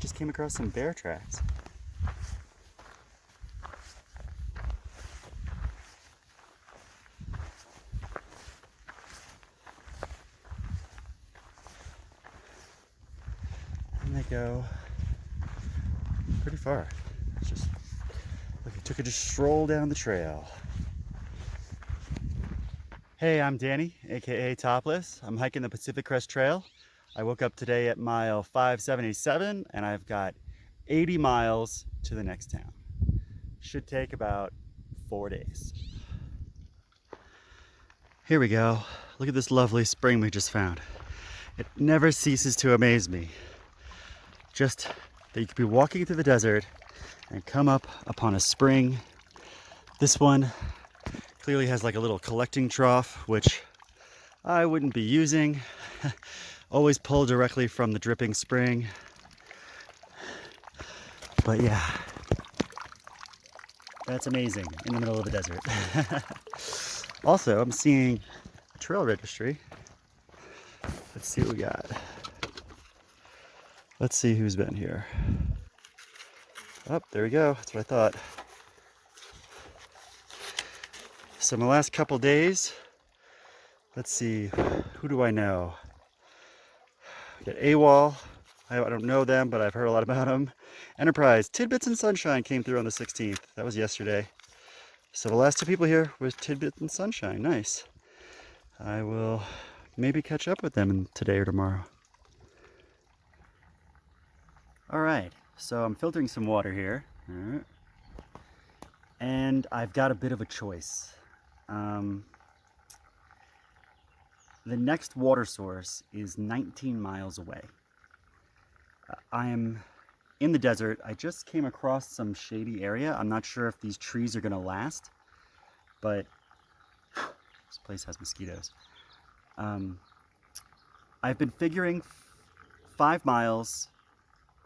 just came across some bear tracks. And they go pretty far. It's just like I took a just stroll down the trail. Hey, I'm Danny, aka Topless. I'm hiking the Pacific Crest Trail. I woke up today at mile 577 and I've got 80 miles to the next town. Should take about 4 days. Here we go. Look at this lovely spring we just found. It never ceases to amaze me. Just that you could be walking through the desert and come up upon a spring. This one clearly has like a little collecting trough, which I wouldn't be using. Always pull directly from the dripping spring. But yeah, that's amazing in the middle of the desert. Also, I'm seeing a trail registry. Let's see what we got. Let's see who's been here. Oh, there we go. That's what I thought. So my last couple days, let's see, who do I know? We got AWOL. I don't know them, but I've heard a lot about them. Enterprise, Tidbits and Sunshine came through on the 16th. That was yesterday. So the last two people here was Tidbits and Sunshine. Nice. I will maybe catch up with them today or tomorrow. All right, so I'm filtering some water here. All right. And I've got a bit of a choice. The next water source is 19 miles away. I am in the desert. I just came across some shady area. I'm not sure if these trees are gonna last, but this place has mosquitoes. I've been figuring 5 miles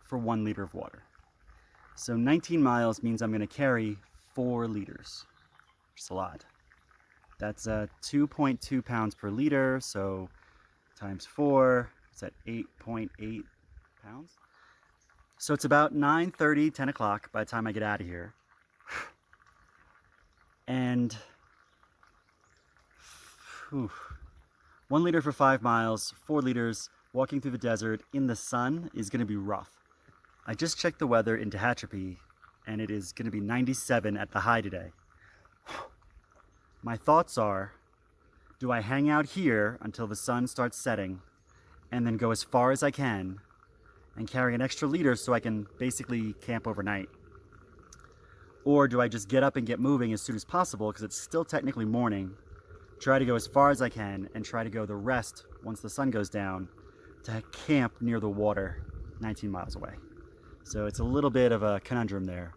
for 1 liter of water. So 19 miles means I'm gonna carry 4 liters, which is a lot. That's 2.2 pounds per liter, so times 4, it's at 8.8 pounds. So it's about 9:30, 10 o'clock by the time I get out of here. And 1 liter for 5 miles, 4 liters, walking through the desert in the sun is gonna be rough. I just checked the weather in Tehachapi and it is gonna be 97 at the high today. My thoughts are, do I hang out here until the sun starts setting and then go as far as I can and carry an extra liter so I can basically camp overnight? Or do I just get up and get moving as soon as possible because it's still technically morning, try to go as far as I can and try to go the rest once the sun goes down to camp near the water 19 miles away. So it's a little bit of a conundrum there.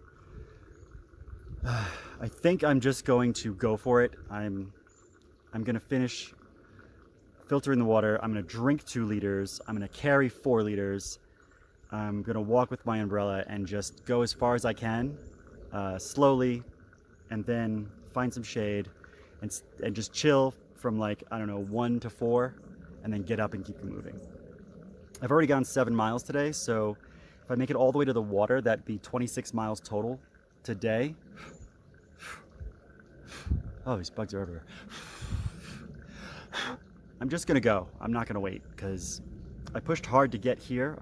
I think I'm just going to go for it. I'm gonna finish filtering the water. I'm gonna drink 2 liters. I'm gonna carry 4 liters. I'm gonna walk with my umbrella and just go as far as I can, slowly, and then find some shade and just chill from like, I don't know, 1 to 4, and then get up and keep moving. I've already gone 7 miles today, so if I make it all the way to the water, that'd be 26 miles total today. Oh, these bugs are everywhere. I'm just gonna go. I'm not gonna wait because I pushed hard to get here.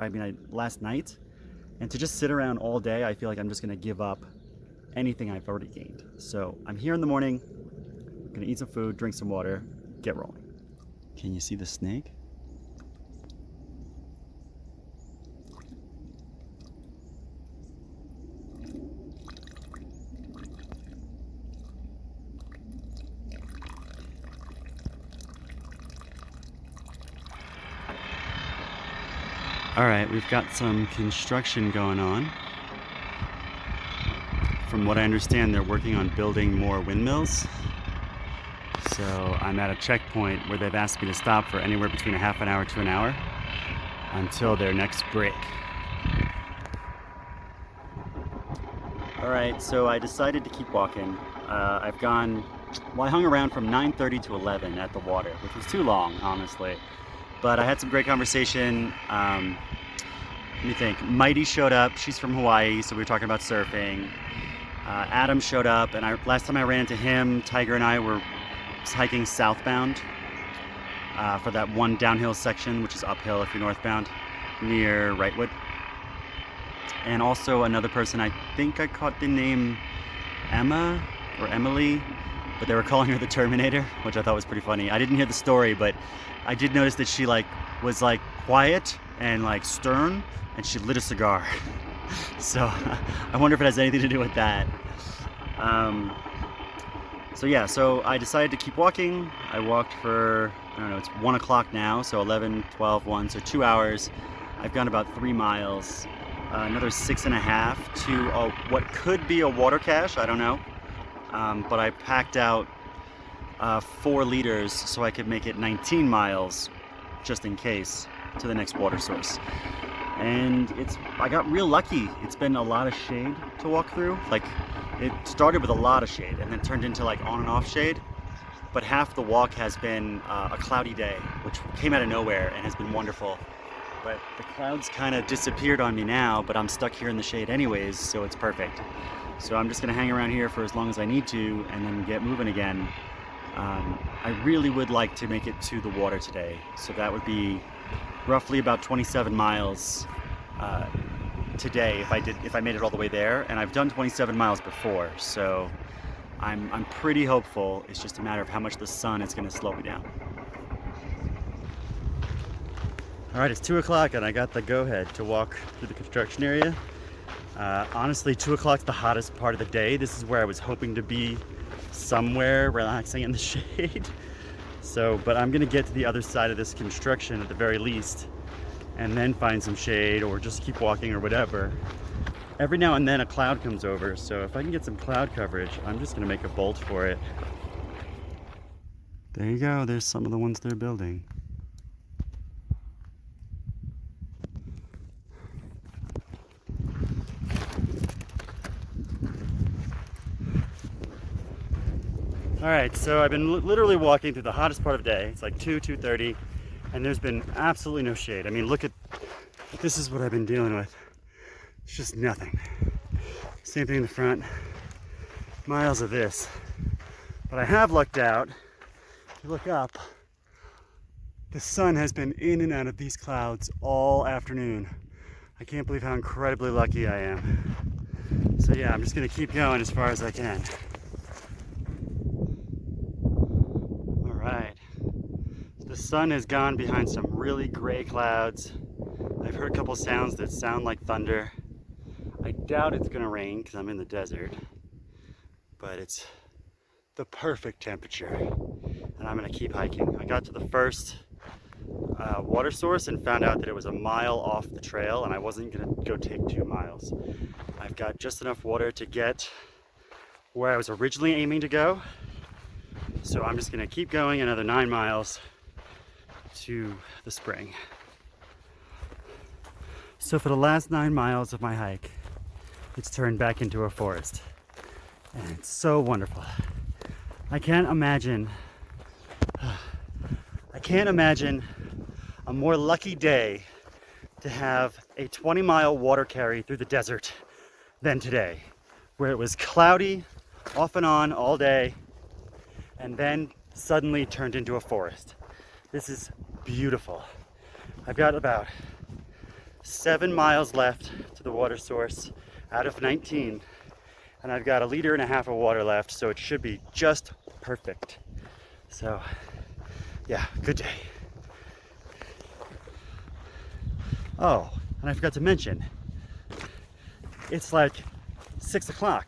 Last night, and to just sit around all day, I feel like I'm just gonna give up anything I've already gained. So I'm here in the morning, gonna eat some food, drink some water, get rolling. Can you see the snake? All right, we've got some construction going on. From what I understand, they're working on building more windmills. So I'm at a checkpoint where they've asked me to stop for anywhere between a half an hour to an hour until their next break. All right, so I decided to keep walking. I hung around from 9:30 to 11 at the water, which was too long, honestly. But I had some great conversation. let me think. Mighty showed up. She's from Hawaii, so we were talking about surfing. Adam showed up, and last time I ran into him, Tiger and I were hiking southbound for that one downhill section, which is uphill if you're northbound, near Wrightwood. And also another person, I think I caught the name Emma or Emily, but they were calling her the Terminator, which I thought was pretty funny. I didn't hear the story, but I did notice that she was quiet and stern, and she lit a cigar. So I wonder if it has anything to do with that. So I decided to keep walking. I walked for, I don't know, it's 1 o'clock now, so 11, 12, 1, so 2 hours. I've gone about 3 miles, another 6.5 to what could be a water cache, I don't know. But I packed out 4 liters so I could make it 19 miles just in case to the next water source. And I got real lucky. It's been a lot of shade to walk through. It started with a lot of shade and then turned into on and off shade. But half the walk has been a cloudy day, which came out of nowhere and has been wonderful. But the clouds kind of disappeared on me now, but I'm stuck here in the shade anyways, so it's perfect. So I'm just gonna hang around here for as long as I need to and then get moving again. I really would like to make it to the water today. So that would be roughly about 27 miles today if I made it all the way there. And I've done 27 miles before, so I'm pretty hopeful. It's just a matter of how much the sun is gonna slow me down. All right, it's 2 o'clock and I got the go-ahead to walk through the construction area. Honestly, 2 o'clock is the hottest part of the day. This is where I was hoping to be, somewhere relaxing in the shade. But I'm gonna get to the other side of this construction at the very least, and then find some shade or just keep walking or whatever. Every now and then a cloud comes over, so if I can get some cloud coverage, I'm just gonna make a bolt for it. There you go, there's some of the ones they're building. All right, so I've been literally walking through the hottest part of the day. It's 2:30, and there's been absolutely no shade. I mean, this is what I've been dealing with. It's just nothing. Same thing in the front, miles of this. But I have lucked out. If you look up, the sun has been in and out of these clouds all afternoon. I can't believe how incredibly lucky I am. So yeah, I'm just gonna keep going as far as I can. The sun has gone behind some really gray clouds. I've heard a couple sounds that sound like thunder. I doubt it's gonna rain because I'm in the desert, but it's the perfect temperature, and I'm gonna keep hiking. I got to the first water source and found out that it was a mile off the trail, and I wasn't gonna go take 2 miles. I've got just enough water to get where I was originally aiming to go, so I'm just gonna keep going another 9 miles to the spring. So for the last 9 miles of my hike, it's turned back into a forest, and it's so wonderful. I can't imagine a more lucky day to have a 20-mile water carry through the desert than today, where it was cloudy off and on all day and then suddenly turned into a forest. This is beautiful. I've got about 7 miles left to the water source out of 19, and I've got 1.5 liters of water left, so it should be just perfect. So yeah, good day. Oh, and I forgot to mention, it's 6 o'clock,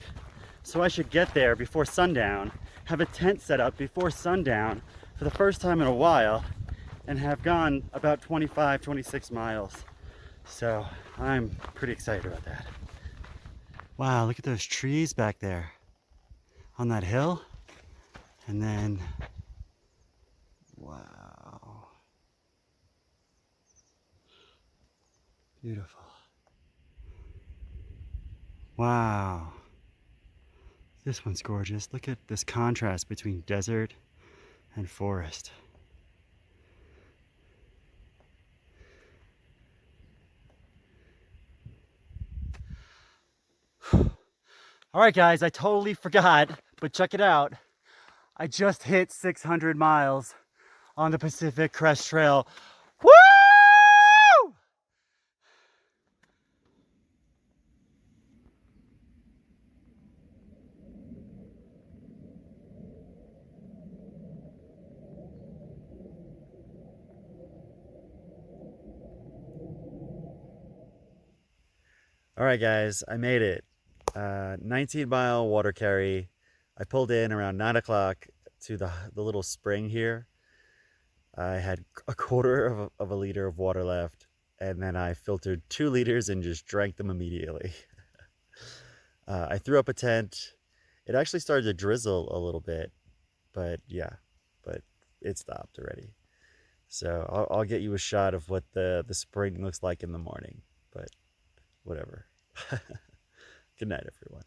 so I should get there before sundown, have a tent set up before sundown for the first time in a while, and have gone about 25, 26 miles. So I'm pretty excited about that. Wow, look at those trees back there on that hill. And then, wow. Beautiful. Wow. This one's gorgeous. Look at this contrast between desert and forest. All right, guys, I totally forgot, but check it out. I just hit 600 miles on the Pacific Crest Trail. Woo! All right, guys, I made it. 19-mile water carry. I pulled in around 9 o'clock to the little spring here. I had a quarter of a liter of water left, and then I filtered 2 liters and just drank them immediately. I threw up a tent. It actually started to drizzle a little bit, but yeah, but it stopped already. So I'll get you a shot of what the spring looks like in the morning, but whatever. Good night, everyone.